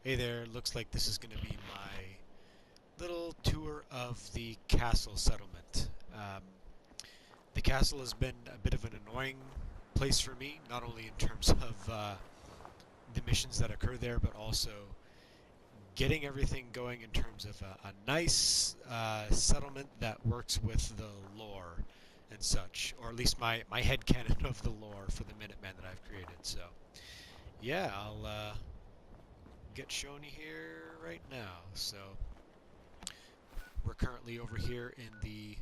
Hey there, looks like this is going to be my little tour of the castle settlement. The castle has been a bit of an annoying place for me, not only in terms of the missions that occur there, but also getting everything going in terms of a nice settlement that works with the lore and such, or at least my headcanon of the lore for the Minutemen that I've created. So, yeah, I'll get shown you here right now. So, we're currently over here in the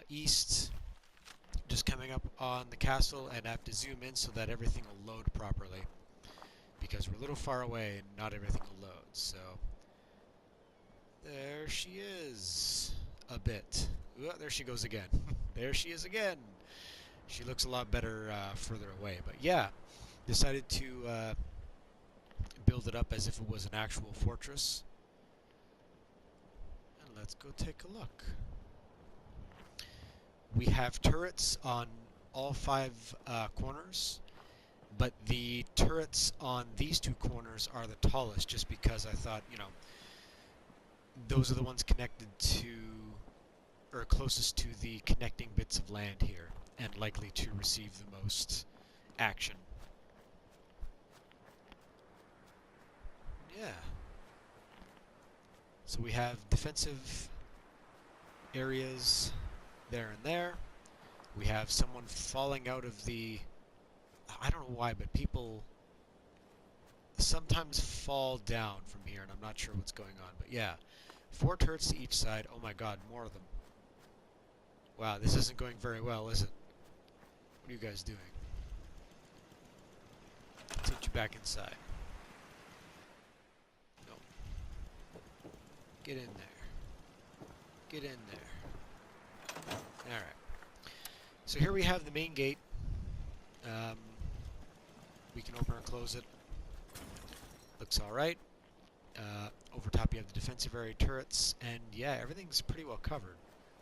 east, just coming up on the castle, and I have to zoom in so that everything will load properly because we're a little far away and not everything will load. So there she is, a bit. Ooh, there she goes again. There she is again. She looks a lot better further away, but yeah, decided to build it up as if it was an actual fortress. And let's go take a look. We have turrets on all five corners, but the turrets on these two corners are the tallest just because I thought, those are the ones connected to, or closest to the connecting bits of land here, and likely to receive the most action. Yeah. So we have defensive areas there and there. We have someone falling out of the... I don't know why, but people sometimes fall down from here, and I'm not sure what's going on. But yeah, 4 turrets to each side. Oh my god, more of them. Wow, this isn't going very well, is it? What are you guys doing? Let's get you back inside. No. Get in there. Get in there. Alright. So here we have the main gate. We can open or close it. Looks alright. Over top you have the defensive area turrets, and yeah, everything's pretty well covered.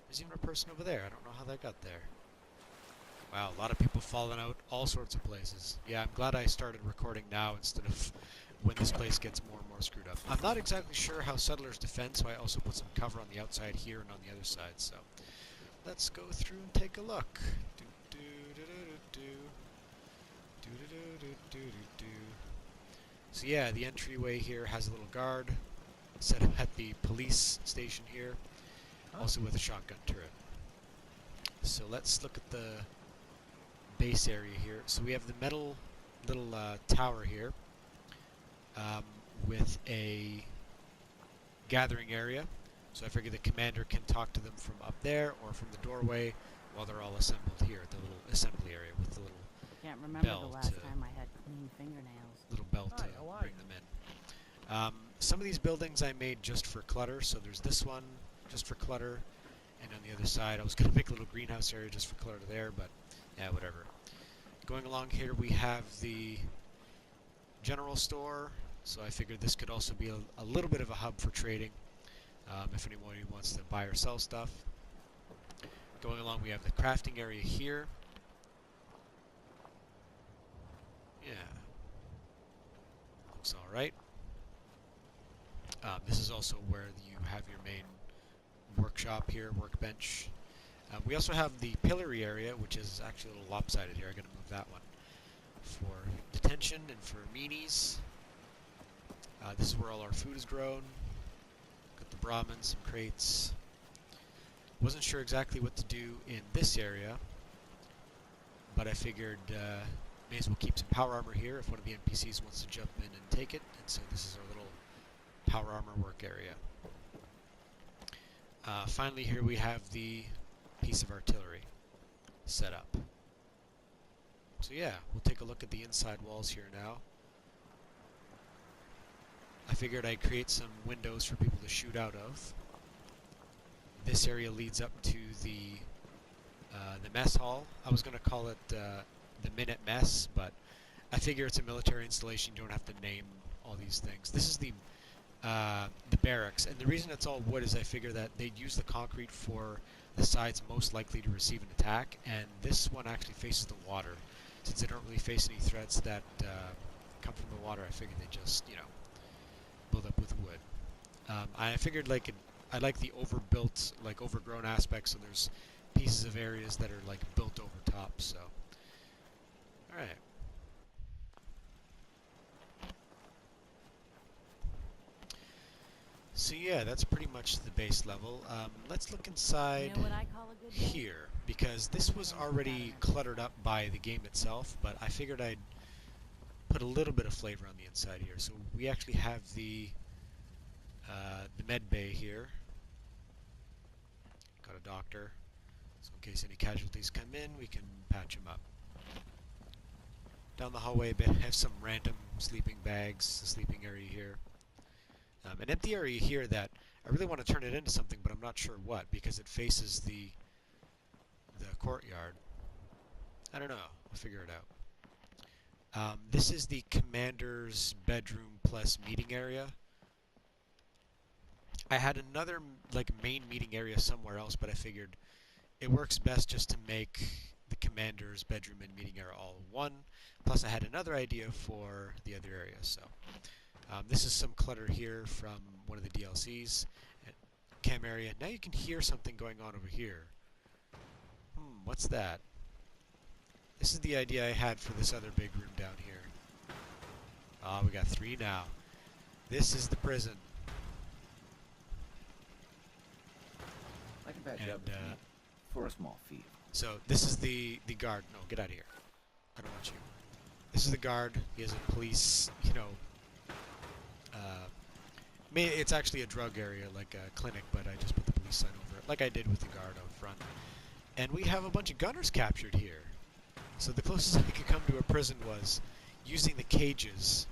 There's even a person over there. I don't know how that got there. Wow, a lot of people falling out all sorts of places. Yeah, I'm glad I started recording now instead of when this place gets more and more screwed up. I'm not exactly sure how settlers defend, so I also put some cover on the outside here and on the other side, so let's go through and take a look. So yeah, the entryway here has a little guard set up at the police station here, also with a shotgun turret. So let's look at the base area here. So we have the metal little tower here with a gathering area. So I figure the commander can talk to them from up there or from the doorway while they're all assembled here at the little assembly area with the little Can't remember bell the last to time I had clean fingernails. bring them in. Some of these buildings I made just for clutter. So there's this one just for clutter, and on the other side I was going to make a little greenhouse area just for clutter there, but yeah, whatever. Going along here we have the general store, so I figured this could also be a little bit of a hub for trading if anyone wants to buy or sell stuff. Going along we have the crafting area here. Yeah, looks alright. This is also where you have your main workshop here, workbench. We also have the pillory area, which is actually a little lopsided here. I'm going to move that one for detention and for meanies. This is where all our food is grown. Got the Brahmins, some crates. Wasn't sure exactly what to do in this area, but I figured may as well keep some power armor here if one of the NPCs wants to jump in and take it. And so this is our little power armor work area. Finally here we have the piece of artillery set up. So yeah, we'll take a look at the inside walls here now. I figured I'd create some windows for people to shoot out of. This area leads up to the mess hall. I was going to call it the Minute Mess, but I figure it's a military installation. You don't have to name all these things. This is the barracks, and the reason it's all wood is I figure that they'd use the concrete for the sides most likely to receive an attack, and this one actually faces the water. Since they don't really face any threats that come from the water, I figured they just, build up with wood. I figured I like the overbuilt, like overgrown aspects, so there's pieces of areas that are like built over top. So, all right. So yeah, that's pretty much the base level. Let's look inside You know what I call a good day? here, because this was already cluttered up by the game itself, but I figured I'd put a little bit of flavor on the inside here. So we actually have the med bay here. Got a doctor, so in case any casualties come in, we can patch them up. Down the hallway, have some random sleeping bags, a sleeping area here. An empty area here that I really want to turn it into something, but I'm not sure what, because it faces the courtyard. I don't know. I'll figure it out. This is the commander's bedroom plus meeting area. I had another like main meeting area somewhere else, but I figured it works best just to make the commander's bedroom and meeting area all one. Plus I had another idea for the other area, so this is some clutter here from one of the DLCs. Cam area. Now you can hear something going on over here. What's that? This is the idea I had for this other big room down here. We got 3 now. This is the prison. I can patch And, up for a small fee. So this is the guard. No, get out of here. I don't want you. This is the guard. He has a police, it's actually a drug area, like a clinic, but I just put the police sign over it, like I did with the guard out front. And we have a bunch of gunners captured here. So the closest I could come to a prison was using the cages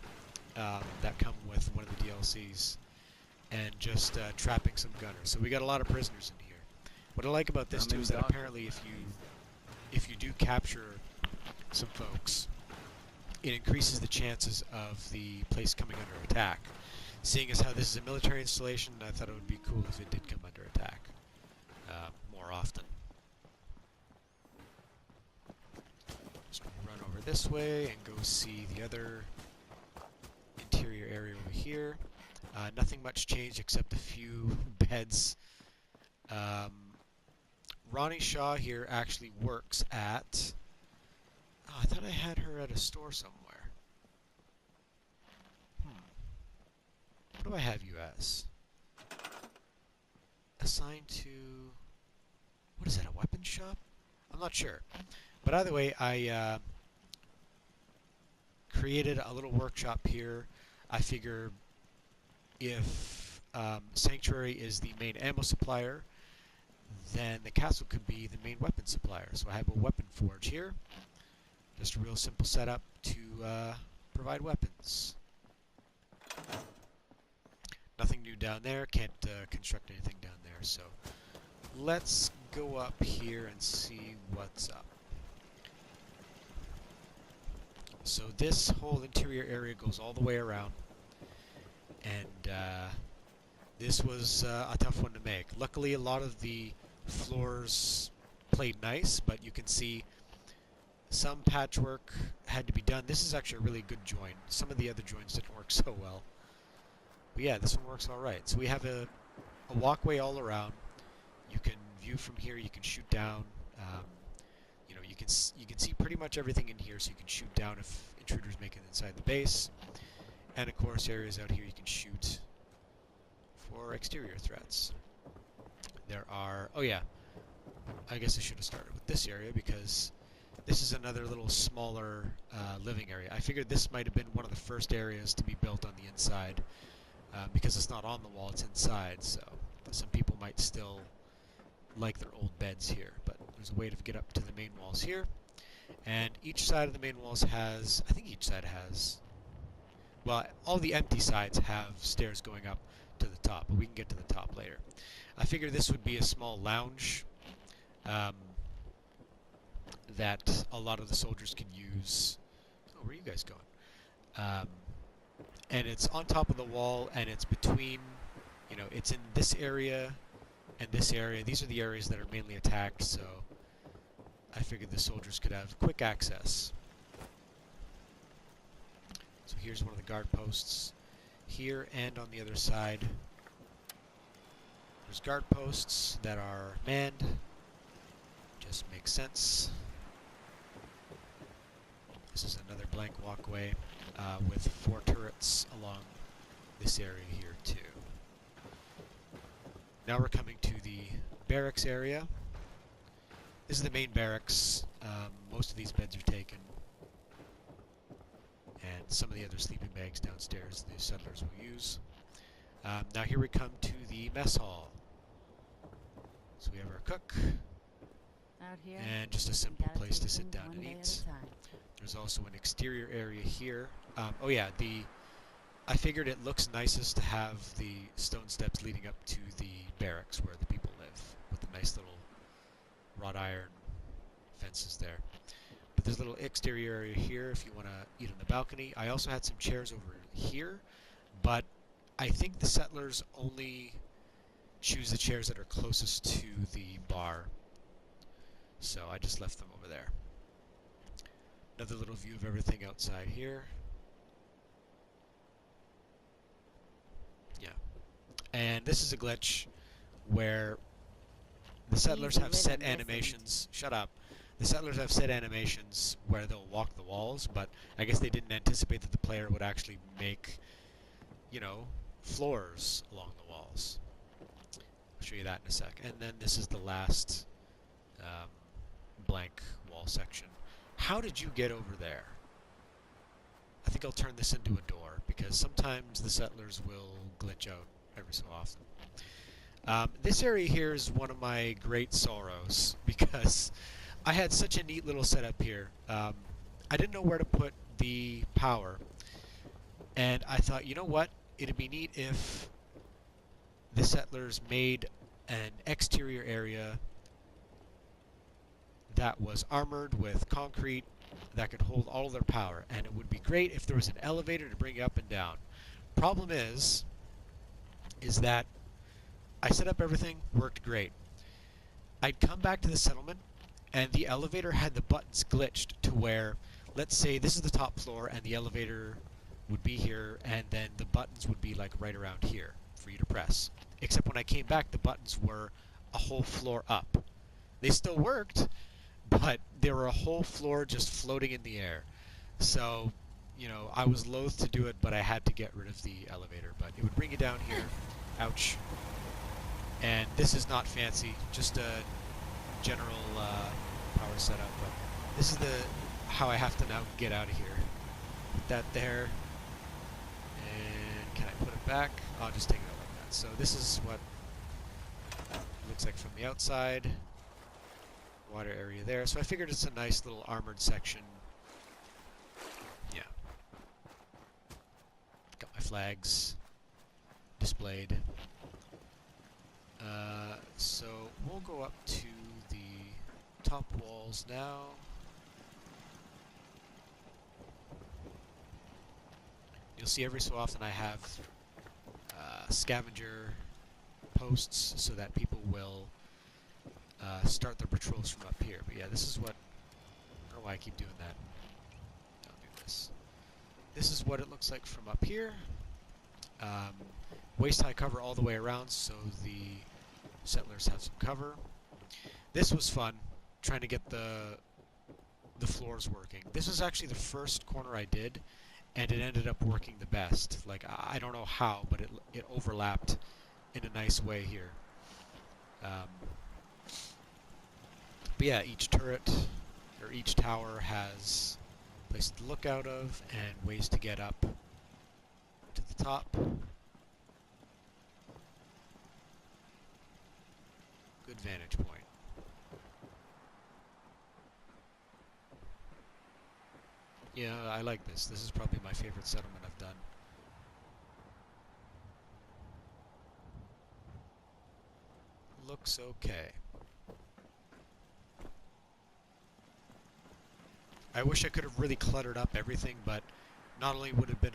that come with one of the DLCs and just trapping some gunners. So we got a lot of prisoners in here. What I like about this too is that apparently if you do capture some folks, it increases the chances of the place coming under attack. Seeing as how this is a military installation, I thought it would be cool if it did come under attack more often. Just run over this way and go see the other interior area over here. Nothing much changed except a few beds. Ronnie Shaw here actually works at... Oh, I thought I had her at a store somewhere. What do I have you as? Assigned to... What is that, a weapon shop? I'm not sure. But either way, I created a little workshop here. I figure if Sanctuary is the main ammo supplier, then the castle could be the main weapon supplier. So I have a weapon forge here. Just a real simple setup to provide weapons. Nothing new down there. Can't construct anything down there. So let's go up here and see what's up. So this whole interior area goes all the way around. And this was a tough one to make. Luckily, a lot of the floors played nice, but you can see some patchwork had to be done. This is actually a really good join. Some of the other joins didn't work so well. But yeah, this one works all right. So we have a walkway all around. You can view from here. You can shoot down. You can see pretty much everything in here. So you can shoot down if intruders make it inside the base. And of course, areas out here you can shoot for exterior threats. There are... Oh yeah, I guess I should have started with this area because this is another little smaller living area. I figured this might have been one of the first areas to be built on the inside because it's not on the wall, it's inside, so some people might still like their old beds here. But there's a way to get up to the main walls here. And each side of the main walls has... I think each side has... Well, all the empty sides have stairs going up to the top, but we can get to the top later. I figured this would be a small lounge that a lot of the soldiers can use. Oh, where are you guys going? And it's on top of the wall, and it's between, it's in this area and this area. These are the areas that are mainly attacked, so I figured the soldiers could have quick access. So here's one of the guard posts. here and on the other side. There's guard posts that are manned. Just makes sense. This is another blank walkway with 4 turrets along this area here too. Now we're coming to the barracks area. This is the main barracks. Most of these beds are taken. And some of the other sleeping bags downstairs the settlers will use. Now here we come to the mess hall. So we have our cook. Out here. And just a we simple gotta place take to sit things down one and day at eat. a time. There's also an exterior area here. Oh yeah, I figured it looks nicest to have the stone steps leading up to the barracks where the people live, with the nice little wrought iron fences there. But there's a little exterior area here if you want to eat on the balcony. I also had some chairs over here, but I think the settlers only choose the chairs that are closest to the bar. So I just left them over there. Another little view of everything outside here. Yeah. And this is a glitch where the settlers Easy have rhythm, set listen. animations. Shut up. The settlers have set animations where they'll walk the walls, but I guess they didn't anticipate that the player would actually make, you know, floors along the walls. I'll show you that in a sec. And then this is the last blank wall section. How did you get over there? I think I'll turn this into a door, because sometimes the settlers will glitch out every so often. This area here is one of my great sorrows, because I had such a neat little setup here. I didn't know where to put the power, and I thought, you know what? It'd be neat if the settlers made an exterior area that was armored with concrete that could hold all of their power, and it would be great if there was an elevator to bring it up and down. Problem is that I set up everything, worked great. I'd come back to the settlement, and the elevator had the buttons glitched to where, let's say this is the top floor, and the elevator would be here, and then the buttons would be like right around here for you to press. Except when I came back, the buttons were a whole floor up. They still worked, but they were a whole floor just floating in the air. So, you know, I was loath to do it, but I had to get rid of the elevator. But it would bring you down here. Ouch. And this is not fancy, just a general power setup. But this is how I have to now get out of here. Put that there. And can I put it back? I'll just take it out like that. So this is what it looks like from the outside. Water area there. So I figured it's a nice little armored section. Yeah. Got my flags displayed. So we'll go up to the top walls now. You'll see every so often I have scavenger posts so that people will start their patrols from up here. But yeah, this is what... I don't know why I keep doing that. I'll do this. This is what it looks like from up here. Waist-high cover all the way around, so the settlers have some cover. This was fun, trying to get the floors working. This was actually the first corner I did, and it ended up working the best. Like, I don't know how, but it overlapped in a nice way here. But yeah, each turret, or each tower has a place to look out of, and ways to get up to the top. Good vantage point. Yeah, I like this. This is probably my favorite settlement I've done. Looks okay. I wish I could have really cluttered up everything, but not only would it have been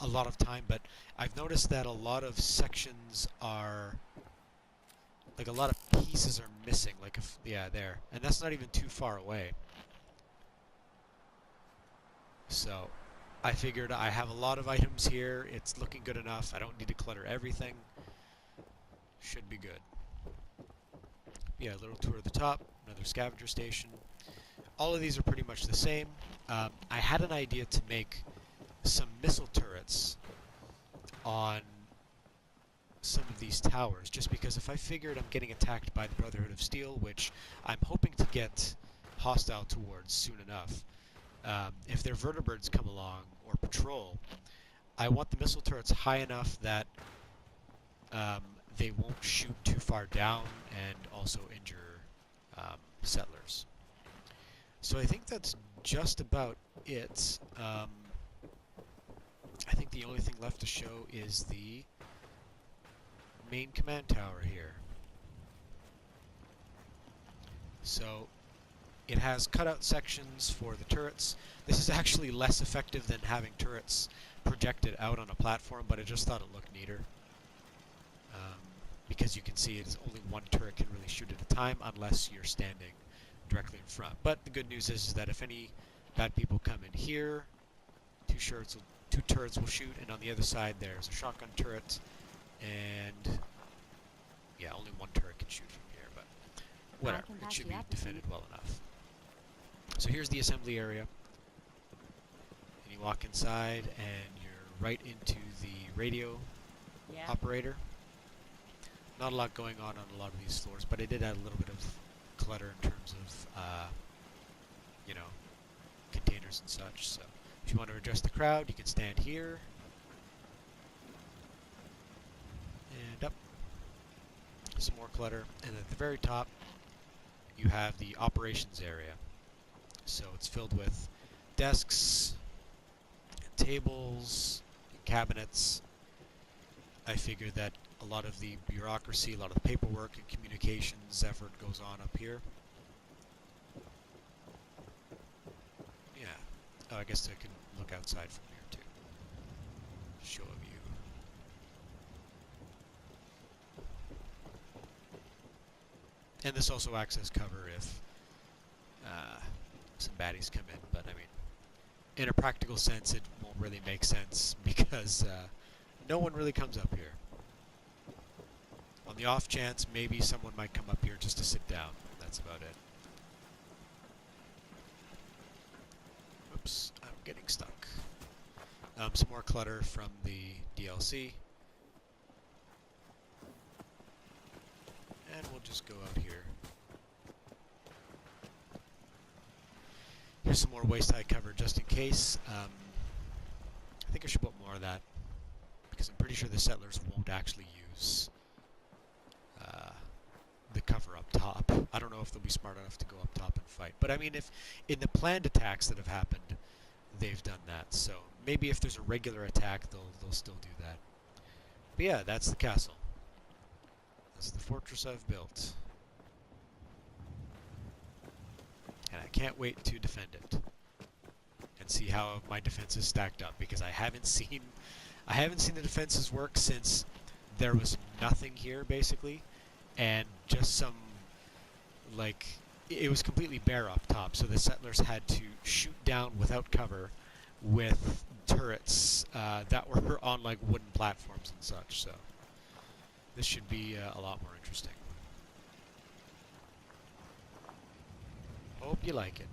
a lot of time, but I've noticed that a lot of sections are... like, a lot of pieces are missing. Like, yeah, there. And that's not even too far away. So, I figured I have a lot of items here. It's looking good enough. I don't need to clutter everything. Should be good. Yeah, a little tour of the top. Another scavenger station. All of these are pretty much the same. I had an idea to make some missile turrets on some of these towers, just because if I figured I'm getting attacked by the Brotherhood of Steel, which I'm hoping to get hostile towards soon enough, if their vertibirds come along or patrol, I want the missile turrets high enough that they won't shoot too far down and also injure settlers. So I think that's just about it. I think the only thing left to show is the main command tower here. So it has cutout sections for the turrets. This is actually less effective than having turrets projected out on a platform, but I just thought it looked neater. Because you can see it is only one turret can really shoot at a time unless you're standing directly in front. But the good news is that if any bad people come in here, two turrets will shoot, and on the other side there's a shotgun turret, and yeah, only one turret can shoot from here, but whatever, it should be defended well enough. So here's the assembly area, and you walk inside and you're right into the radio operator. Not a lot going on a lot of these floors, but I did add a little bit of clutter in terms of, you know, containers and such. So if you want to address the crowd, you can stand here. And up. Some more clutter. And at the very top, you have the operations area. So it's filled with desks, and tables, and cabinets. I figured that a lot of the bureaucracy, a lot of the paperwork and communications effort goes on up here. Yeah. Oh, I guess I can look outside from here too. Show a view. And this also acts as cover if some baddies come in, but I mean, in a practical sense, it won't really make sense because no one really comes up here. On the off chance, maybe someone might come up here just to sit down. That's about it. Oops, I'm getting stuck. Some more clutter from the DLC. And we'll just go out here. Here's some more waist high cover just in case. I think I should put more of that, because I'm pretty sure the settlers won't actually use the cover up top. I don't know if they'll be smart enough to go up top and fight. But I mean, if in the planned attacks that have happened, they've done that. So maybe if there's a regular attack, they'll still do that. But yeah, that's the castle. That's the fortress I've built. And I can't wait to defend it and see how my defenses stacked up, because I haven't seen the defenses work since there was nothing here basically, and just some, like, it was completely bare up top, so the settlers had to shoot down without cover with turrets that were on like wooden platforms and such. So this should be a lot more interesting. Hope you like it.